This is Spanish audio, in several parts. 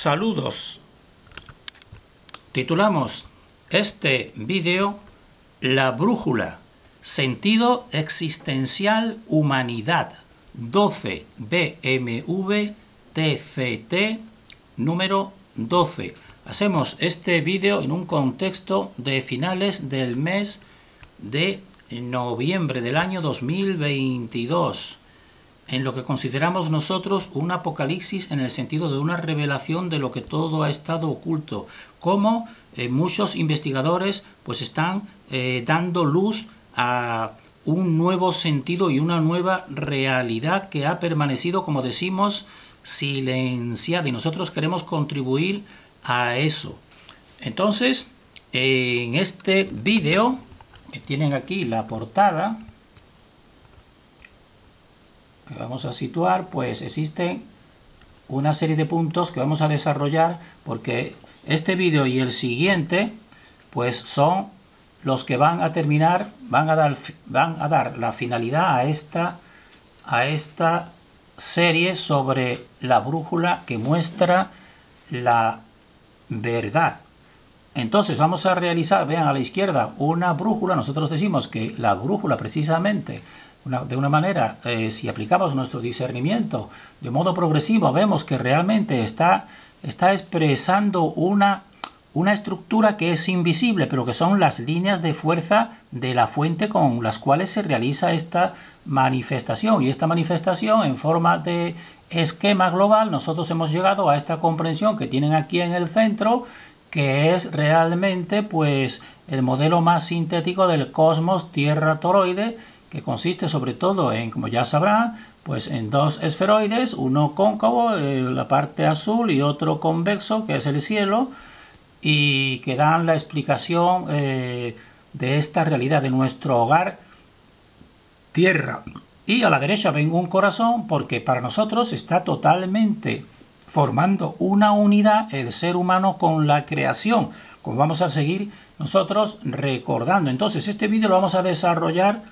Saludos. Titulamos este vídeo La brújula, sentido existencial humanidad, 12 BMW TCT número 12. Hacemos este vídeo en un contexto de finales del mes de noviembre del año 2022. En lo que consideramos nosotros un apocalipsis en el sentido de una revelación de lo que todo ha estado oculto, como muchos investigadores pues están dando luz a un nuevo sentido y una nueva realidad que ha permanecido, como decimos, silenciada, y nosotros queremos contribuir a eso. Entonces, en este vídeo que tienen aquí la portada, que vamos a situar, pues existen una serie de puntos que vamos a desarrollar, porque este vídeo y el siguiente pues son los que van a terminar, van a dar la finalidad a esta serie sobre la brújula que muestra la verdad. Entonces vamos a realizar, vean a la izquierda, una brújula. Nosotros decimos que la brújula precisamente, de una manera, si aplicamos nuestro discernimiento de modo progresivo, vemos que realmente está expresando una estructura que es invisible, pero que son las líneas de fuerza de la fuente con las cuales se realiza esta manifestación. Y esta manifestación, en forma de esquema global, nosotros hemos llegado a esta comprensión que tienen aquí en el centro, que es realmente pues el modelo más sintético del cosmos Tierra toroide, que consiste sobre todo en, como ya sabrán, pues en dos esferoides, uno cóncavo, la parte azul, y otro convexo, que es el cielo, y que dan la explicación de esta realidad, de nuestro hogar Tierra. Y a la derecha ven un corazón, porque para nosotros está totalmente formando una unidad el ser humano con la creación, como vamos a seguir nosotros recordando. Entonces este vídeo lo vamos a desarrollar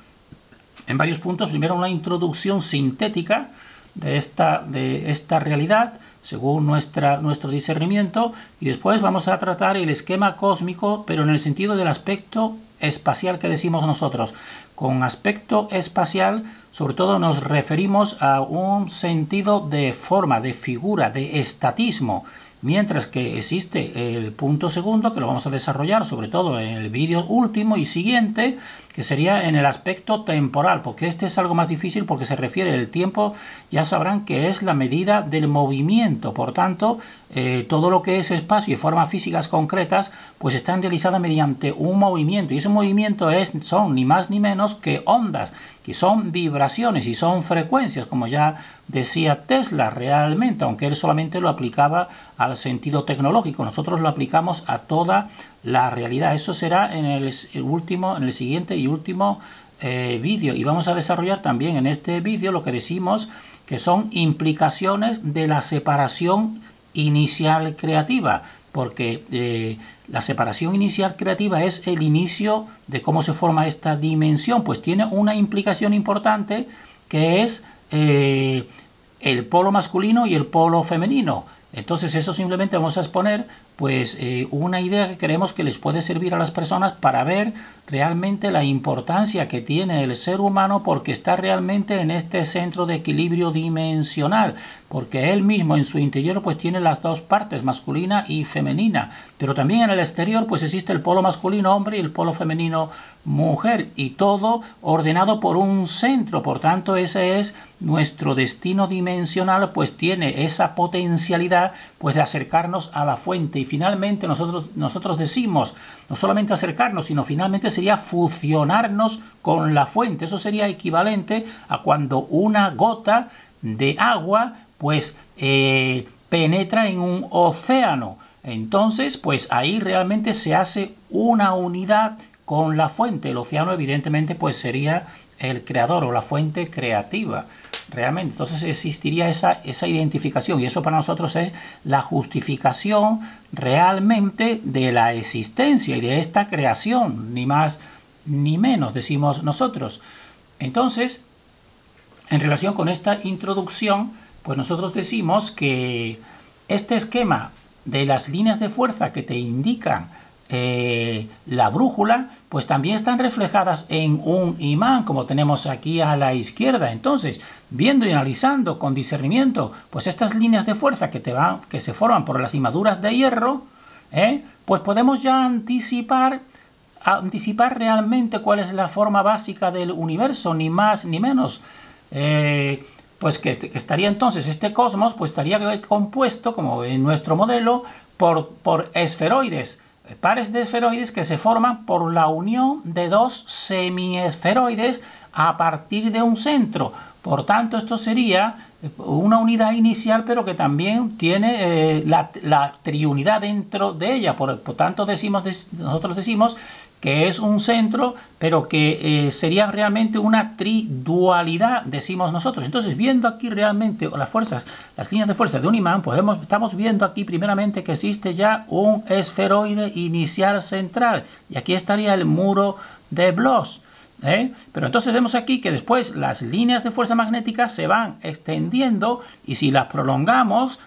en varios puntos. Primero, una introducción sintética de esta realidad según nuestro discernimiento, y después vamos a tratar el esquema cósmico, pero en el sentido del aspecto espacial que decimos nosotros. Con aspecto espacial, sobre todo nos referimos a un sentido de forma, de figura, de estatismo, mientras que existe el punto segundo, que lo vamos a desarrollar sobre todo en el vídeo último y siguiente, que sería en el aspecto temporal, porque este es algo más difícil porque se refiere al tiempo. Ya sabrán que es la medida del movimiento, por tanto, todo lo que es espacio y formas físicas concretas pues están realizadas mediante un movimiento, y ese movimiento son ni más ni menos que ondas, que son vibraciones y son frecuencias, como ya decía Tesla realmente, aunque él solamente lo aplicaba al sentido tecnológico. Nosotros lo aplicamos a toda la realidad. Eso será en el siguiente y último vídeo, y vamos a desarrollar también en este vídeo lo que decimos que son implicaciones de la separación inicial creativa, porque la separación inicial creativa es el inicio de cómo se forma esta dimensión, pues tiene una implicación importante, que es el polo masculino y el polo femenino. Entonces eso simplemente vamos a exponer pues una idea que creemos que les puede servir a las personas para ver realmente la importancia que tiene el ser humano, porque está realmente en este centro de equilibrio dimensional, porque él mismo en su interior pues tiene las dos partes, masculina y femenina, pero también en el exterior pues existe el polo masculino hombre y el polo femenino mujer, y todo ordenado por un centro. Por tanto, ese es nuestro destino dimensional, pues tiene esa potencialidad pues de acercarnos a la fuente. Y finalmente nosotros decimos, no solamente acercarnos, sino finalmente sería fusionarnos con la fuente. Eso sería equivalente a cuando una gota de agua pues penetra en un océano. Entonces pues ahí realmente se hace una unidad con la fuente. El océano evidentemente pues sería el creador o la fuente creativa realmente. Entonces existiría esa identificación, y eso para nosotros es la justificación realmente de la existencia y de esta creación, ni más ni menos, decimos nosotros. Entonces, en relación con esta introducción, pues nosotros decimos que este esquema de las líneas de fuerza que te indican la brújula, pues también están reflejadas en un imán, como tenemos aquí a la izquierda. Entonces, viendo y analizando con discernimiento, pues estas líneas de fuerza que se forman por las limaduras de hierro, pues podemos ya anticipar realmente cuál es la forma básica del universo, ni más ni menos. Pues que estaría entonces este cosmos, pues estaría compuesto, como en nuestro modelo, por esferoides, pares de esferoides que se forman por la unión de dos semiesferoides a partir de un centro. Por tanto, esto sería una unidad inicial, pero que también tiene la triunidad dentro de ella. Por tanto, nosotros decimos que es un centro, pero que sería realmente una tridualidad, decimos nosotros. Entonces, viendo aquí realmente las líneas de fuerza de un imán, pues estamos viendo aquí primeramente que existe ya un esferoide inicial central, y aquí estaría el muro de Bloch. Pero entonces vemos aquí que después las líneas de fuerza magnética se van extendiendo, y si las prolongamos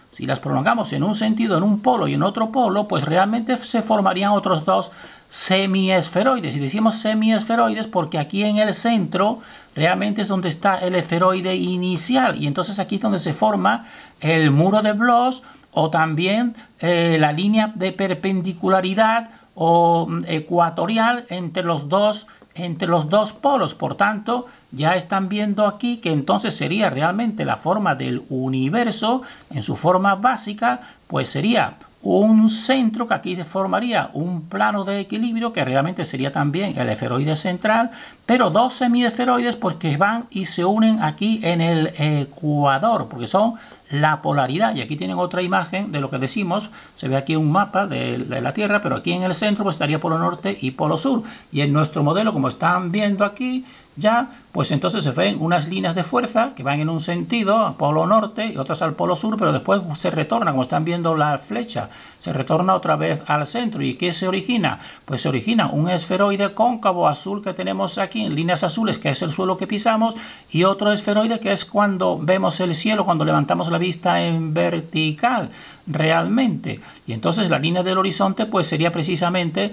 en un sentido, en un polo y en otro polo, pues realmente se formarían otros dos semiesferoides. Y decimos semiesferoides porque aquí en el centro realmente es donde está el esferoide inicial, y entonces aquí es donde se forma el muro de Bloch, o también la línea de perpendicularidad o ecuatorial entre los dos polos. Por tanto, ya están viendo aquí que entonces sería realmente la forma del universo en su forma básica, pues sería un centro que aquí se formaría un plano de equilibrio, que realmente sería también el esferoide central, pero dos semiesferoides pues que van y se unen aquí en el ecuador, porque son la polaridad. Y aquí tienen otra imagen de lo que decimos. Se ve aquí un mapa de la Tierra, pero aquí en el centro pues estaría polo norte y polo sur. Y en nuestro modelo, como están viendo aquí ya, pues entonces se ven unas líneas de fuerza que van en un sentido, al polo norte, y otras al polo sur, pero después se retorna, como están viendo la flecha, se retorna otra vez al centro. ¿Y qué se origina? Pues se origina un esferoide cóncavo azul que tenemos aquí en líneas azules, que es el suelo que pisamos, y otro esferoide que es cuando vemos el cielo, cuando levantamos la vista en vertical realmente. Y entonces la línea del horizonte pues sería precisamente,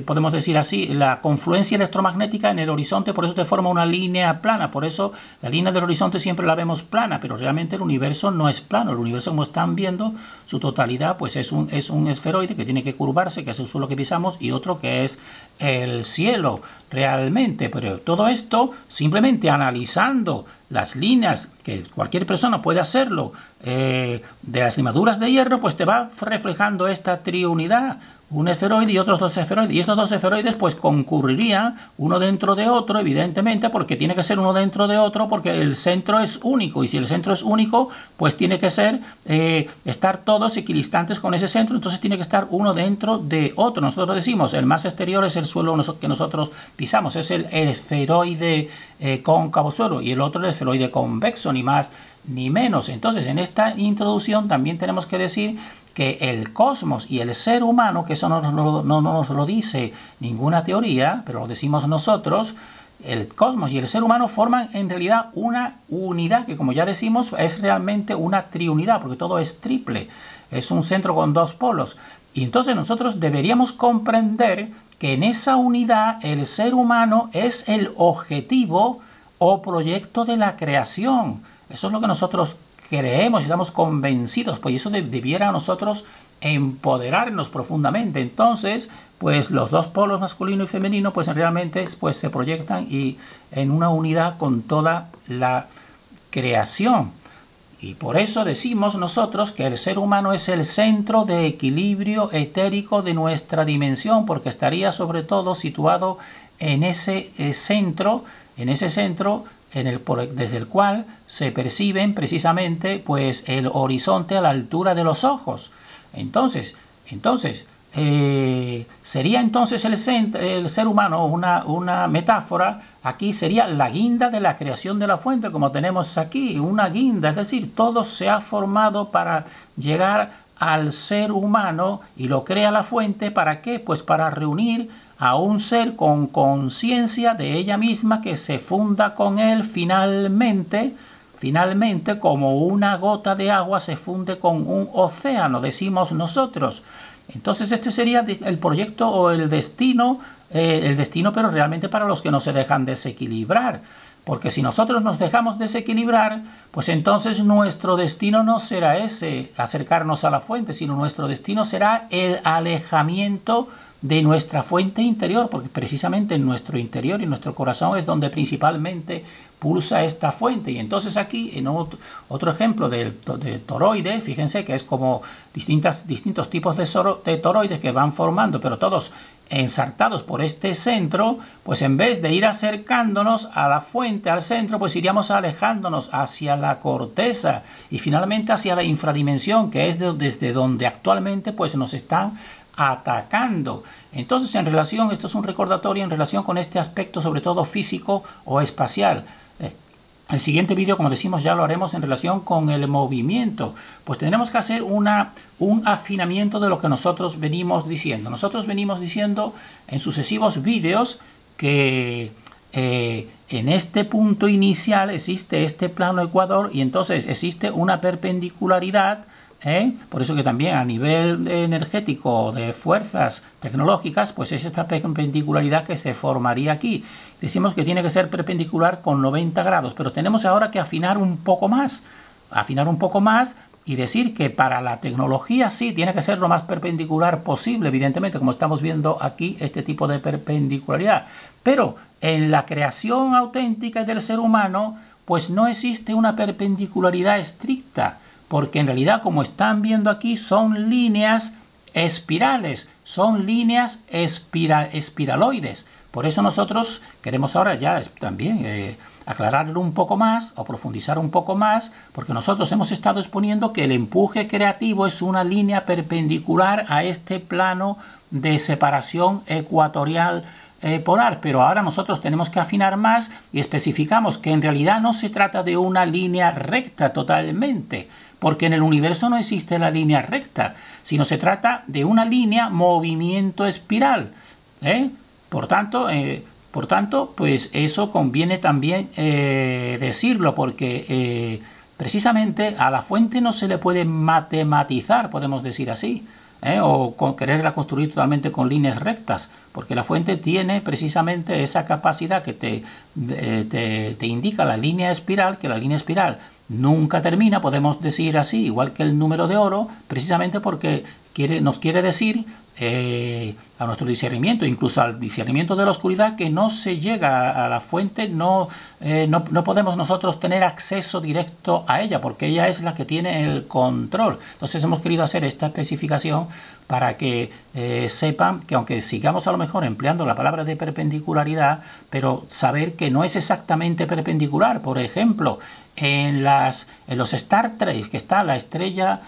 podemos decir así, la confluencia electromagnética en el horizonte. Por eso te forma una línea plana. Por eso la línea del horizonte siempre la vemos plana, pero realmente el universo no es plano. El universo, como están viendo, su totalidad pues es un esferoide que tiene que curvarse, que es el suelo que pisamos, y otro que es el cielo realmente. Pero todo esto simplemente analizando las líneas, que cualquier persona puede hacerlo, de las limaduras de hierro, pues te va reflejando esta triunidad, un esferoide y otros dos esferoides, y estos dos esferoides pues concurrirían uno dentro de otro, evidentemente, porque tiene que ser uno dentro de otro, porque el centro es único, y si el centro es único, pues tiene que ser estar todos equidistantes con ese centro. Entonces tiene que estar uno dentro de otro. Nosotros decimos, el más exterior es el suelo que nosotros pisamos, es el esferoide cóncavo suelo, y el otro el esferoide convexo, ni más ni menos. Entonces, en esta introducción también tenemos que decir que el cosmos y el ser humano, que eso no nos lo dice ninguna teoría, pero lo decimos nosotros, el cosmos y el ser humano forman en realidad una unidad, que como ya decimos es realmente una triunidad, porque todo es triple, es un centro con dos polos. Y entonces nosotros deberíamos comprender que en esa unidad el ser humano es el objetivo o proyecto de la creación. Eso es lo que nosotros creemos y estamos convencidos, pues eso debiera a nosotros empoderarnos profundamente. Entonces, pues los dos polos masculino y femenino pues realmente pues se proyectan y en una unidad con toda la creación. Y por eso decimos nosotros que el ser humano es el centro de equilibrio etérico de nuestra dimensión, porque estaría sobre todo situado en ese centro, desde el cual se perciben precisamente pues el horizonte a la altura de los ojos. Entonces sería entonces el ser humano una metáfora. Aquí sería la guinda de la creación de la fuente, como tenemos aquí, una guinda, es decir, todo se ha formado para llegar al ser humano, y lo crea la fuente. ¿Para qué? Pues para reunir a un ser con conciencia de ella misma, que se funda con él finalmente, finalmente como una gota de agua se funde con un océano, decimos nosotros. Entonces este sería el proyecto o el destino pero realmente para los que no se dejan desequilibrar. Porque si nosotros nos dejamos desequilibrar, pues entonces nuestro destino no será ese, acercarnos a la fuente, sino nuestro destino será el alejamiento de nuestra fuente interior, porque precisamente en nuestro interior y nuestro corazón es donde principalmente pulsa esta fuente. Y entonces aquí, en otro ejemplo de toroide, fíjense que es como distintos tipos de toroides que van formando, pero todos ensartados por este centro, pues en vez de ir acercándonos a la fuente, al centro, pues iríamos alejándonos hacia la corteza y finalmente hacia la infradimensión, que es desde donde actualmente pues nos están atacando. Entonces, esto es un recordatorio en relación con este aspecto, sobre todo físico o espacial. El siguiente vídeo, como decimos, ya lo haremos en relación con el movimiento. Pues tenemos que hacer un afinamiento de lo que nosotros venimos diciendo. Nosotros venimos diciendo en sucesivos vídeos que en este punto inicial existe este plano ecuador y entonces existe una perpendicularidad. Por eso que también a nivel energético de fuerzas tecnológicas, pues es esta perpendicularidad que se formaría aquí. Decimos que tiene que ser perpendicular con 90 grados, pero tenemos ahora que afinar un poco más y decir que para la tecnología sí tiene que ser lo más perpendicular posible, evidentemente, como estamos viendo aquí, este tipo de perpendicularidad. Pero en la creación auténtica del ser humano, pues no existe una perpendicularidad estricta, porque en realidad, como están viendo aquí, son líneas espirales, son líneas espiraloides. Por eso nosotros queremos ahora ya también aclararlo un poco más o profundizar un poco más, porque nosotros hemos estado exponiendo que el empuje creativo es una línea perpendicular a este plano de separación ecuatorial polar, pero ahora nosotros tenemos que afinar más y especificamos que en realidad no se trata de una línea recta totalmente, porque en el universo no existe la línea recta, sino se trata de una línea movimiento espiral. Por tanto, pues eso conviene también decirlo, porque precisamente a la fuente no se le puede matematizar, podemos decir así, o quererla construir totalmente con líneas rectas, porque la fuente tiene precisamente esa capacidad que te indica la línea espiral, que la línea espiral nunca termina, podemos decir así, igual que el número de oro, precisamente porque nos quiere decir a nuestro discernimiento, incluso al discernimiento de la oscuridad, que no se llega a la fuente, no podemos nosotros tener acceso directo a ella, porque ella es la que tiene el control. Entonces hemos querido hacer esta especificación para que sepan que aunque sigamos a lo mejor empleando la palabra de perpendicularidad, pero saber que no es exactamente perpendicular. Por ejemplo, en los Star Trek, que está la estrella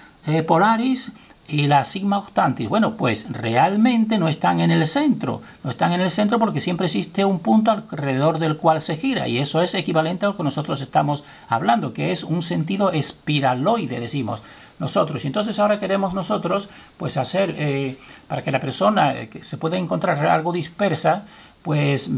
Polaris y la Sigma Octantis, bueno, pues realmente no están en el centro. No están en el centro porque siempre existe un punto alrededor del cual se gira, y eso es equivalente a lo que nosotros estamos hablando, que es un sentido espiraloide, decimos nosotros. Y entonces ahora queremos nosotros pues hacer, para que la persona que se pueda encontrar algo dispersa, pues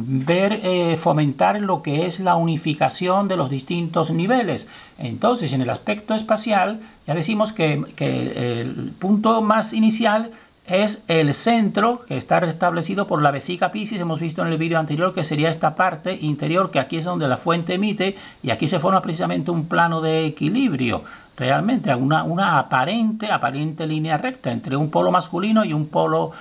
fomentar lo que es la unificación de los distintos niveles. Entonces, en el aspecto espacial, ya decimos que el punto más inicial es el centro, que está establecido por la vesica Piscis. Hemos visto en el vídeo anterior que sería esta parte interior, que aquí es donde la fuente emite, y aquí se forma precisamente un plano de equilibrio. Realmente una aparente línea recta entre un polo masculino y un polo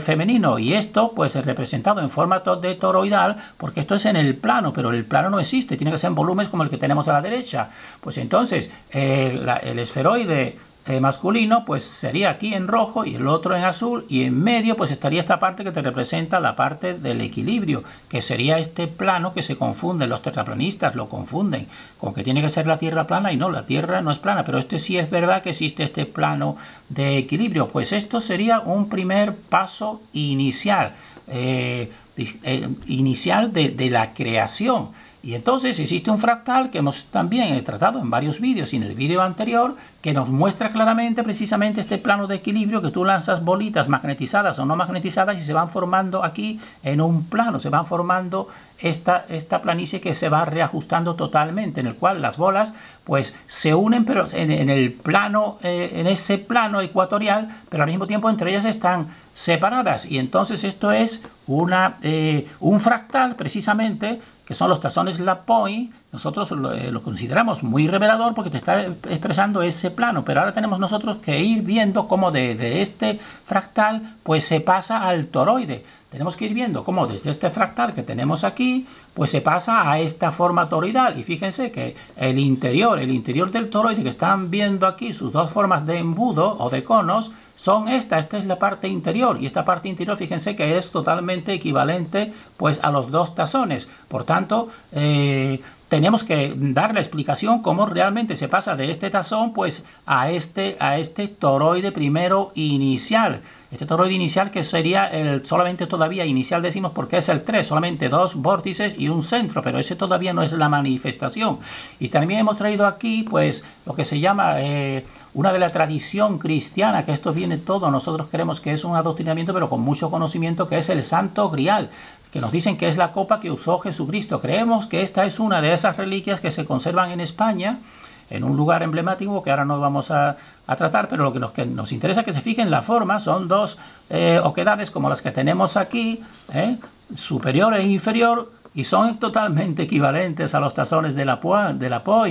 femenino, y esto pues es representado en formato de toroidal, porque esto es en el plano, pero el plano no existe, tiene que ser en volúmenes como el que tenemos a la derecha. Pues entonces el esferoide masculino pues sería aquí en rojo y el otro en azul, y en medio pues estaría esta parte que te representa la parte del equilibrio, que sería este plano que se confunde. Los terraplanistas lo confunden con que tiene que ser la Tierra plana, y no, la Tierra no es plana, pero sí es verdad que existe este plano de equilibrio. Pues esto sería un primer paso inicial, de la creación. Y entonces existe un fractal que hemos también tratado en varios vídeos y en el vídeo anterior, que nos muestra claramente precisamente este plano de equilibrio, que tú lanzas bolitas magnetizadas o no magnetizadas y se van formando aquí en un plano, se van formando esta planicie que se va reajustando totalmente, en el cual las bolas pues se unen pero en el plano, en ese plano ecuatorial, pero al mismo tiempo entre ellas están separadas. Y entonces esto es un fractal precisamente, que son los tazones Lapointe. Nosotros lo consideramos muy revelador porque te está expresando ese plano, pero ahora tenemos nosotros que ir viendo cómo desde este fractal pues se pasa al toroide. Tenemos que ir viendo cómo desde este fractal que tenemos aquí pues se pasa a esta forma toroidal. Y fíjense que el interior del toroide que están viendo aquí, sus dos formas de embudo o de conos, son esta es la parte interior, y esta parte interior fíjense que es totalmente equivalente pues a los dos tazones. Por tanto, tenemos que dar la explicación cómo realmente se pasa de este tazón pues a este toroide primero inicial. Este toroide inicial que sería el solamente todavía inicial, decimos porque es el 3, solamente dos vórtices y un centro, pero ese todavía no es la manifestación. Y también hemos traído aquí pues lo que se llama una de la tradición cristiana, que esto viene todo, nosotros creemos que es un adoctrinamiento pero con mucho conocimiento, que es el Santo Grial, que nos dicen que es la copa que usó Jesucristo. Creemos que esta es una de esas reliquias que se conservan en España, en un lugar emblemático que ahora no vamos a tratar, pero lo que nos interesa es que se fijen la forma. Son dos oquedades como las que tenemos aquí, superior e inferior, y son totalmente equivalentes a los tazones de Lapointe.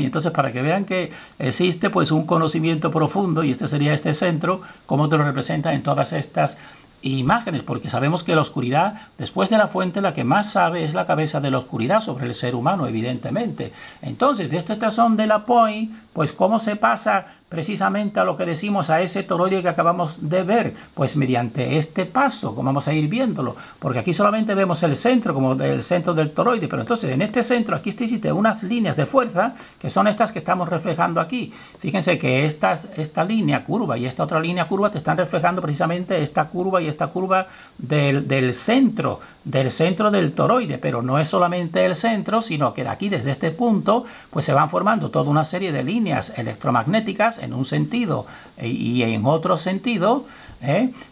Entonces, para que vean que existe pues un conocimiento profundo, y este sería este centro, cómo te lo representa en todas estas imágenes, porque sabemos que la oscuridad, después de la fuente, la que más sabe es la cabeza de la oscuridad sobre el ser humano, evidentemente. Entonces, de este tazón de Lapointe, pues cómo se pasa precisamente a lo que decimos, a ese toroide que acabamos de ver, pues mediante este paso, como vamos a ir viéndolo, porque aquí solamente vemos el centro, como el centro del toroide, pero entonces en este centro aquí existen unas líneas de fuerza, que son estas que estamos reflejando aquí. Fíjense que esta línea curva y esta otra línea curva te están reflejando precisamente esta curva y esta curva del centro del toroide, pero no es solamente el centro, sino que aquí desde este punto pues se van formando toda una serie de líneas electromagnéticas en un sentido y en otro sentido,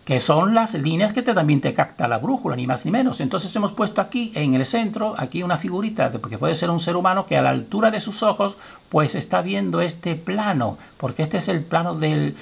que son las líneas que también te capta la brújula, ni más ni menos. Entonces hemos puesto aquí en el centro, aquí una figurita, porque puede ser un ser humano que a la altura de sus ojos pues está viendo este plano, porque este es el plano del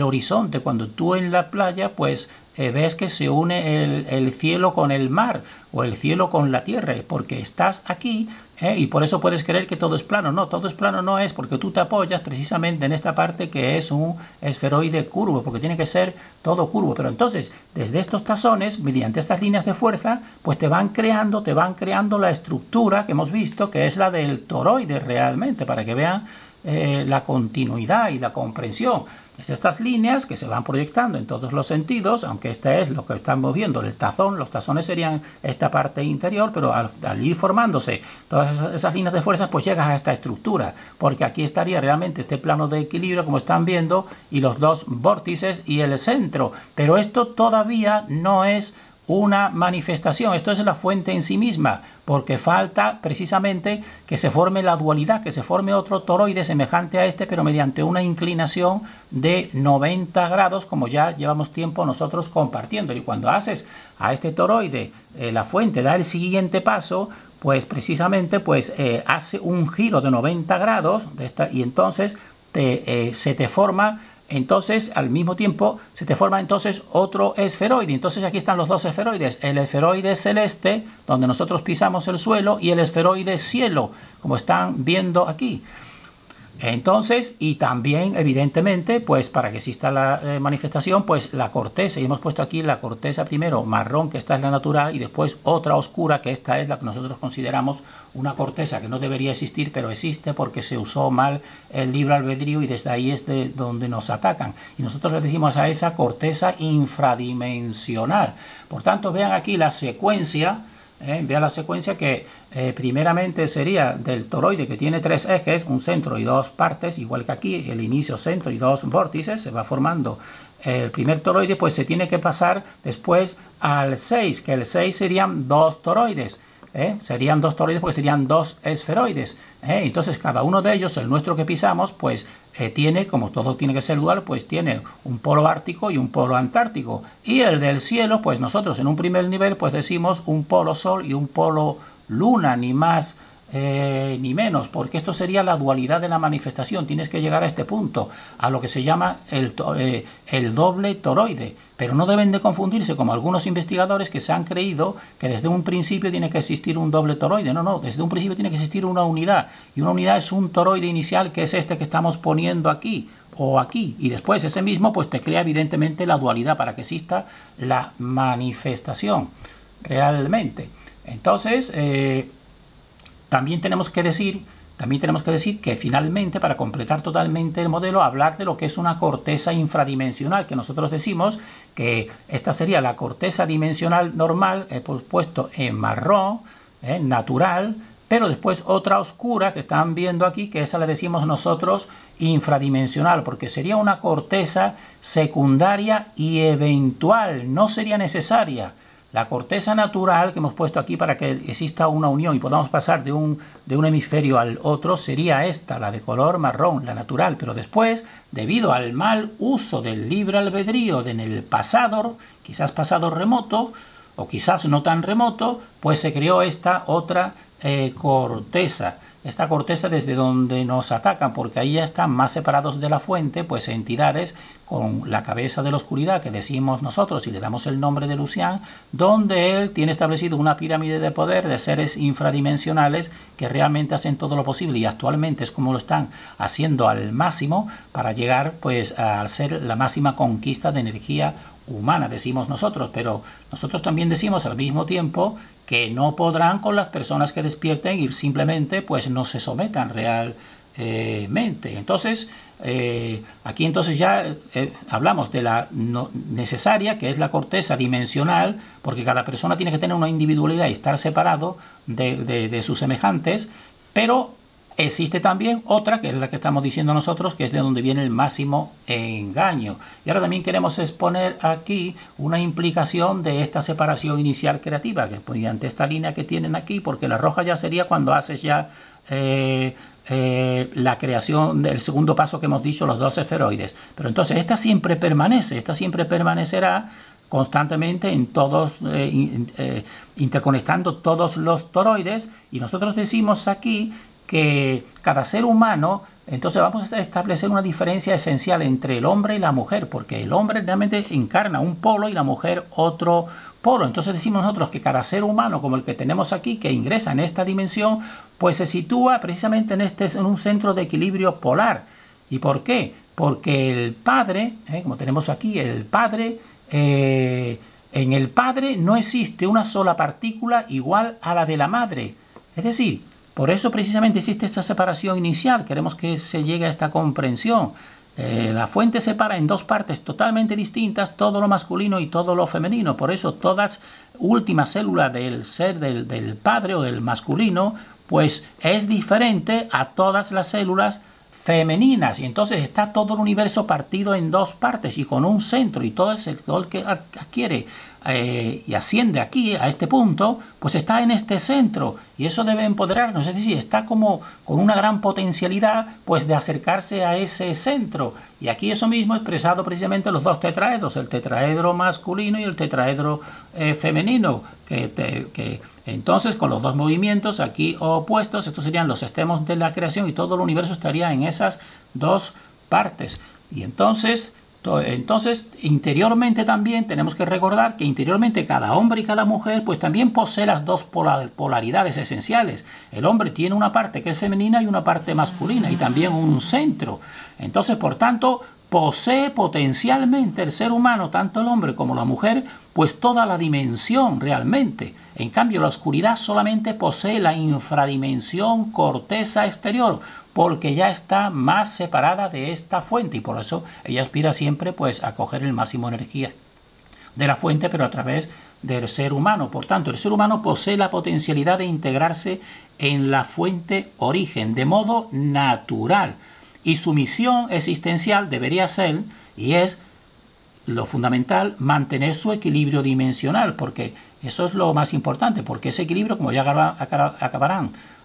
horizonte. Cuando tú en la playa pues ves que se une el cielo con el mar o el cielo con la tierra, porque estás aquí, y por eso puedes creer que todo es plano. No, todo es plano no es, porque tú te apoyas precisamente en esta parte que es un esferoide curvo, porque tiene que ser todo curvo. Pero entonces, desde estos tazones, mediante estas líneas de fuerza, pues te van creando la estructura que hemos visto, que es la del toroide realmente, para que vean la continuidad y la comprensión. Es estas líneas que se van proyectando en todos los sentidos, aunque este es lo que estamos viendo, el tazón. Los tazones serían esta parte interior, pero al ir formándose todas esas líneas de fuerza, pues llegas a esta estructura, porque aquí estaría realmente este plano de equilibrio, como están viendo, y los dos vórtices y el centro. Pero esto todavía no es una manifestación, esto es la fuente en sí misma, porque falta precisamente que se forme la dualidad, que se forme otro toroide semejante a este, pero mediante una inclinación de 90 grados, como ya llevamos tiempo nosotros compartiendo. Y cuando haces a este toroide, la fuente da el siguiente paso, pues precisamente pues hace un giro de 90 grados y entonces se te forma. Entonces, al mismo tiempo, se te forma entonces otro esferoide. Entonces, aquí están los dos esferoides. El esferoide celeste, donde nosotros pisamos el suelo, y el esferoide cielo, como están viendo aquí. Entonces, y también, evidentemente, pues para que exista la manifestación, pues la corteza. Y hemos puesto aquí la corteza primero marrón, que esta es la natural, y después otra oscura, que esta es la que nosotros consideramos una corteza que no debería existir, pero existe porque se usó mal el libre albedrío, y desde ahí es de donde nos atacan. Y nosotros le decimos a esa corteza infradimensional. Por tanto, vean aquí la secuencia. Vean la secuencia que primeramente sería del toroide, que tiene tres ejes, un centro y dos partes, igual que aquí, el inicio, centro y dos vórtices. Se va formando el primer toroide, pues se tiene que pasar después al 6, que el 6 serían dos toroides. serían dos toroides porque serían dos esferoides. Entonces cada uno de ellos, el nuestro que pisamos, pues tiene, como todo tiene que ser dual, pues tiene un polo ártico y un polo antártico. Y el del cielo, pues nosotros en un primer nivel pues decimos un polo sol y un polo luna, ni más ni menos, porque esto sería la dualidad de la manifestación. Tienes que llegar a este punto, a lo que se llama el doble toroide. Pero no deben de confundirse como algunos investigadores que se han creído que desde un principio tiene que existir un doble toroide. No, desde un principio tiene que existir una unidad, y una unidad es un toroide inicial, que es este que estamos poniendo aquí o aquí, y después ese mismo pues te crea evidentemente la dualidad para que exista la manifestación realmente. Entonces también tenemos que decir que finalmente, para completar totalmente el modelo, hablar de lo que es una corteza infradimensional, que nosotros decimos que esta sería la corteza dimensional normal, puesto en marrón, natural, pero después otra oscura que están viendo aquí, que esa le decimos nosotros infradimensional, porque sería una corteza secundaria y eventual, no sería necesaria. La corteza natural que hemos puesto aquí para que exista una unión y podamos pasar de un hemisferio al otro sería esta, la de color marrón, la natural. Pero después, debido al mal uso del libre albedrío en el pasado, quizás pasado remoto o quizás no tan remoto, pues se creó esta otra corteza. Esta corteza desde donde nos atacan, porque ahí ya están más separados de la fuente, pues entidades con la cabeza de la oscuridad que decimos nosotros y le damos el nombre de Lucian, donde él tiene establecido una pirámide de poder de seres infradimensionales que realmente hacen todo lo posible, y actualmente es como lo están haciendo al máximo para llegar pues a ser la máxima conquista de energía humana, decimos nosotros, pero nosotros también decimos al mismo tiempo que no podrán con las personas que despierten y simplemente pues no se sometan realmente. Entonces aquí entonces ya hablamos de la necesaria, que es la corteza dimensional, porque cada persona tiene que tener una individualidad y estar separado de sus semejantes, pero existe también otra, que es la que estamos diciendo nosotros, que es de donde viene el máximo engaño. Y ahora también queremos exponer aquí una implicación de esta separación inicial creativa, que mediante esta línea que tienen aquí, porque la roja ya sería cuando haces ya la creación del segundo paso que hemos dicho, los dos esferoides. Pero entonces esta siempre permanece, esta siempre permanecerá constantemente en todos, interconectando todos los toroides, y nosotros decimos aquí que cada ser humano, entonces vamos a establecer una diferencia esencial entre el hombre y la mujer, porque el hombre realmente encarna un polo y la mujer otro polo. Entonces decimos nosotros que cada ser humano, como el que tenemos aquí, que ingresa en esta dimensión, pues se sitúa precisamente en un centro de equilibrio polar. ¿Y por qué? Porque el Padre, como tenemos aquí, el Padre, en el Padre no existe una sola partícula igual a la de la Madre. Es decir, por eso precisamente existe esta separación inicial. Queremos que se llegue a esta comprensión. La fuente separa en dos partes totalmente distintas todo lo masculino y todo lo femenino. Por eso todas últimas células del ser del padre o del masculino, pues es diferente a todas las células femeninas, y entonces está todo el universo partido en dos partes y con un centro, y todo el que adquiere y asciende aquí a este punto, pues está en este centro, y eso debe empoderarnos. Es decir, está como con una gran potencialidad pues de acercarse a ese centro, y aquí eso mismo expresado precisamente los dos tetraedros, el tetraedro masculino y el tetraedro femenino, que entonces con los dos movimientos aquí opuestos, estos serían los extremos de la creación, y todo el universo estaría en esas dos partes. Y entonces interiormente también tenemos que recordar que interiormente cada hombre y cada mujer pues también posee las dos polaridades esenciales. El hombre tiene una parte que es femenina y una parte masculina, y también un centro. Entonces, por tanto, posee potencialmente el ser humano, tanto el hombre como la mujer, pues toda la dimensión realmente. En cambio, la oscuridad solamente posee la infradimensión corteza exterior, porque ya está más separada de esta fuente, y por eso ella aspira siempre pues a coger el máximo de energía de la fuente, pero a través del ser humano. Por tanto, el ser humano posee la potencialidad de integrarse en la fuente origen de modo natural, y su misión existencial debería ser, y es lo fundamental, mantener su equilibrio dimensional, porque Eso es lo más importante, porque ese equilibrio, como ya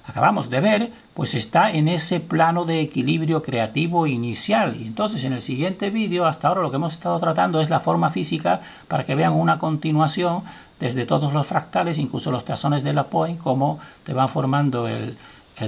acabamos de ver, pues está en ese plano de equilibrio creativo inicial. Y entonces en el siguiente vídeo, hasta ahora lo que hemos estado tratando es la forma física, para que vean una continuación desde todos los fractales, incluso los tazones de Lapointe, cómo te van formando el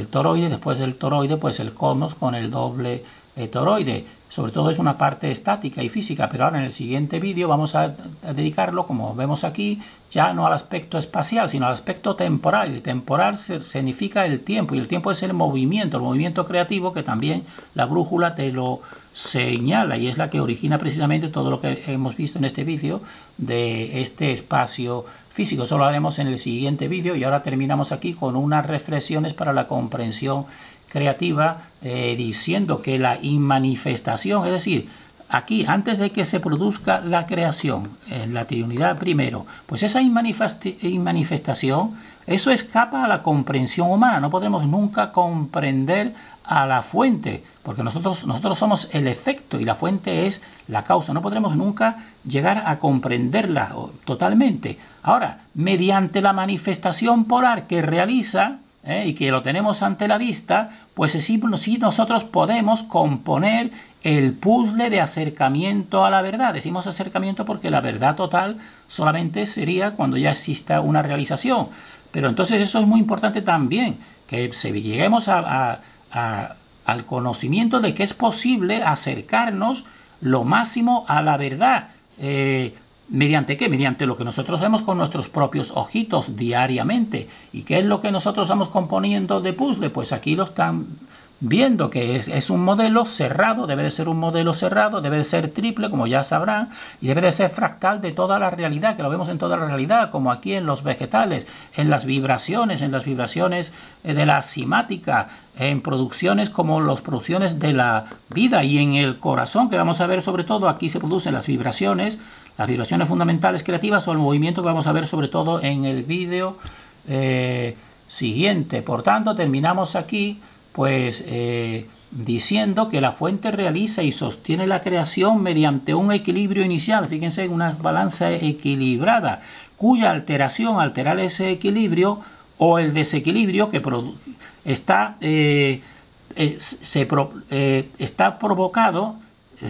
toroide, después del toroide pues el conos con el doble toroide. Sobre todo es una parte estática y física, pero ahora en el siguiente vídeo vamos a dedicarlo, como vemos aquí, ya no al aspecto espacial, sino al aspecto temporal. El temporal significa el tiempo, y el tiempo es el movimiento creativo, que también la brújula te lo señala, y es la que origina precisamente todo lo que hemos visto en este vídeo de este espacio físico. Eso lo haremos en el siguiente vídeo, y ahora terminamos aquí con unas reflexiones para la comprensión creativa, diciendo que la inmanifestación, es decir, aquí antes de que se produzca la creación en la triunidad primero, pues esa inmanifestación, eso escapa a la comprensión humana. No podremos nunca comprender a la fuente, porque nosotros somos el efecto y la fuente es la causa. No podremos nunca llegar a comprenderla totalmente. Ahora, mediante la manifestación polar que realiza, y que lo tenemos ante la vista, pues sí nosotros podemos componer el puzzle de acercamiento a la verdad. Decimos acercamiento porque la verdad total solamente sería cuando ya exista una realización. Pero entonces eso es muy importante también, que lleguemos al conocimiento de que es posible acercarnos lo máximo a la verdad. ¿Mediante qué? Mediante lo que nosotros vemos con nuestros propios ojitos diariamente. ¿Y qué es lo que nosotros vamos componiendo de puzzle? Pues aquí lo están viendo, que es un modelo cerrado, debe de ser un modelo cerrado, debe de ser triple, como ya sabrán, y debe de ser fractal de toda la realidad, que lo vemos en toda la realidad, como aquí en los vegetales, en las vibraciones de la simática, en producciones como las producciones de la vida, y en el corazón, que vamos a ver sobre todo, aquí se producen las vibraciones fundamentales creativas, o el movimiento que vamos a ver sobre todo en el vídeo siguiente. Por tanto, terminamos aquí pues diciendo que la fuente realiza y sostiene la creación mediante un equilibrio inicial. Fíjense, en una balanza equilibrada, cuya alteración, alterar ese equilibrio o el desequilibrio que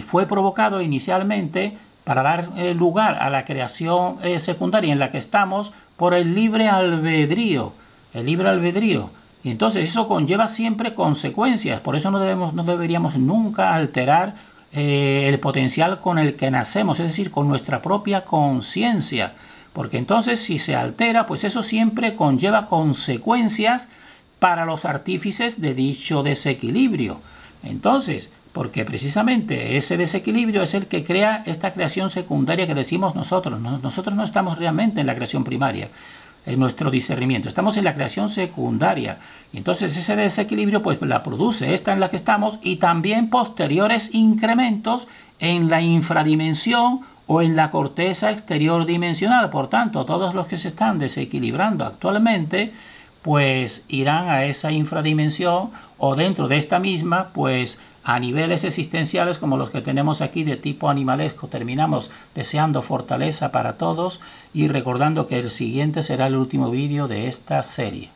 fue provocado inicialmente para dar lugar a la creación secundaria en la que estamos por el libre albedrío. Y entonces eso conlleva siempre consecuencias. Por eso no deberíamos nunca alterar el potencial con el que nacemos, es decir, con nuestra propia conciencia. Porque entonces si se altera, pues eso siempre conlleva consecuencias para los artífices de dicho desequilibrio. Entonces, porque precisamente ese desequilibrio es el que crea esta creación secundaria que decimos nosotros. Nosotros no estamos realmente en la creación primaria, en nuestro discernimiento. Estamos en la creación secundaria. Y entonces ese desequilibrio pues la produce esta en la que estamos, y también posteriores incrementos en la infradimensión o en la corteza exterior dimensional. Por tanto, todos los que se están desequilibrando actualmente pues irán a esa infradimensión, o dentro de esta misma pues a niveles existenciales como los que tenemos aquí de tipo animalesco. Terminamos deseando fortaleza para todos y recordando que el siguiente será el último vídeo de esta serie.